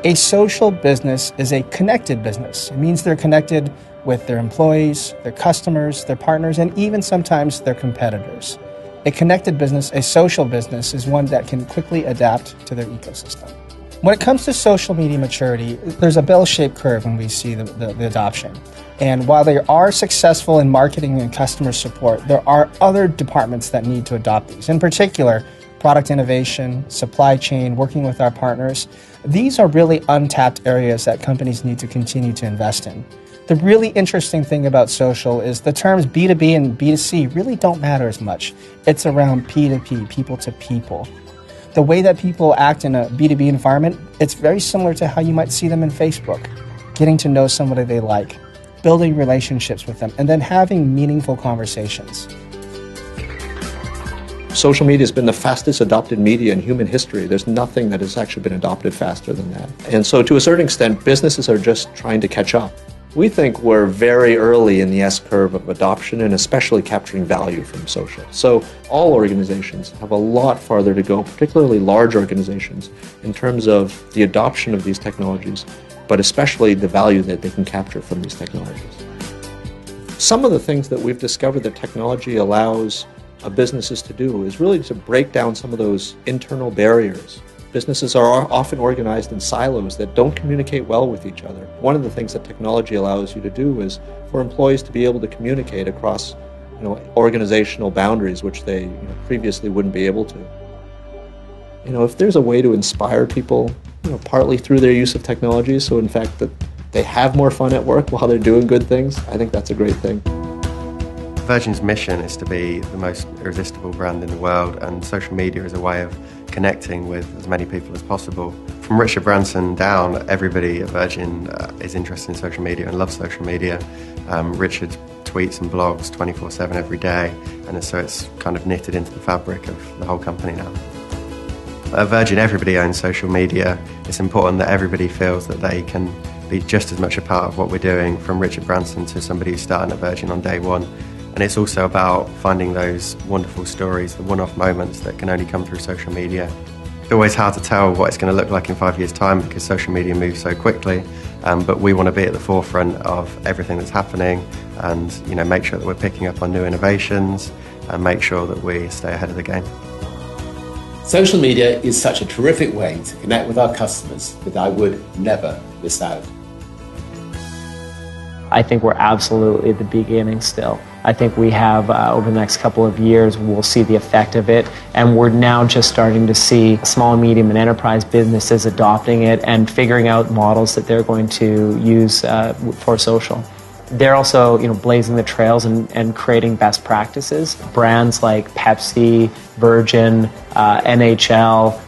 A social business is a connected business. It means they're connected with their employees, their customers, their partners, and even sometimes their competitors. A connected business, a social business, is one that can quickly adapt to their ecosystem. When it comes to social media maturity, there's a bell-shaped curve when we see the adoption. And while they are successful in marketing and customer support, there are other departments that need to adopt these. In particular, product innovation, supply chain, working with our partners. These are really untapped areas that companies need to continue to invest in. The really interesting thing about social is the terms B2B and B2C really don't matter as much. It's around P2P, people to people. The way that people act in a B2B environment, it's very similar to how you might see them in Facebook. Getting to know somebody they like, building relationships with them, and then having meaningful conversations. Social media has been the fastest adopted media in human history. There's nothing that has actually been adopted faster than that. And so to a certain extent, businesses are just trying to catch up. We think we're very early in the S-curve of adoption and especially capturing value from social. So all organizations have a lot farther to go, particularly large organizations, in terms of the adoption of these technologies, but especially the value that they can capture from these technologies. Some of the things that we've discovered that technology allows businesses to do is really to break down some of those internal barriers. Businesses are often organized in silos that don't communicate well with each other. One of the things that technology allows you to do is for employees to be able to communicate across organizational boundaries, which they previously wouldn't be able to. If there's a way to inspire people, partly through their use of technology, so in fact that they have more fun at work while they're doing good things, I think that's a great thing. Virgin's mission is to be the most irresistible brand in the world, and social media is a way of connecting with as many people as possible. From Richard Branson down, everybody at Virgin is interested in social media and loves social media. Richard tweets and blogs 24/7 every day, and so it's kind of knitted into the fabric of the whole company now. At Virgin, everybody owns social media. It's important that everybody feels that they can be just as much a part of what we're doing, from Richard Branson to somebody who's starting at Virgin on day one. And it's also about finding those wonderful stories, the one-off moments that can only come through social media. It's always hard to tell what it's going to look like in 5 years' time because social media moves so quickly, but we want to be at the forefront of everything that's happening and make sure that we're picking up on new innovations and make sure that we stay ahead of the game. Social media is such a terrific way to connect with our customers that I would never miss out. I think we're absolutely at the beginning still. I think we have, over the next couple of years, we'll see the effect of it, and we're now just starting to see small, medium, and enterprise businesses adopting it and figuring out models that they're going to use for social. They're also, blazing the trails and creating best practices. Brands like Pepsi, Virgin, NHL,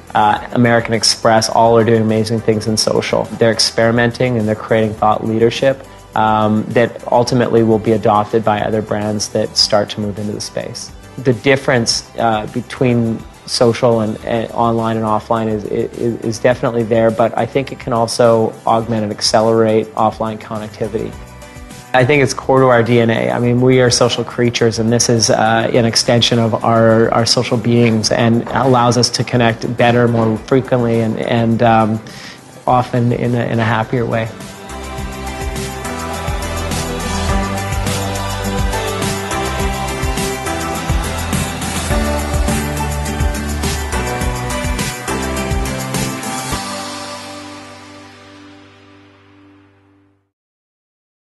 American Express, all are doing amazing things in social. They're experimenting and they're creating thought leadership that ultimately will be adopted by other brands that start to move into the space. The difference between social and online and offline is definitely there, but I think it can also augment and accelerate offline connectivity. I think it's core to our DNA. I mean, we are social creatures, and this is an extension of our social beings and allows us to connect better, more frequently, and often in a happier way.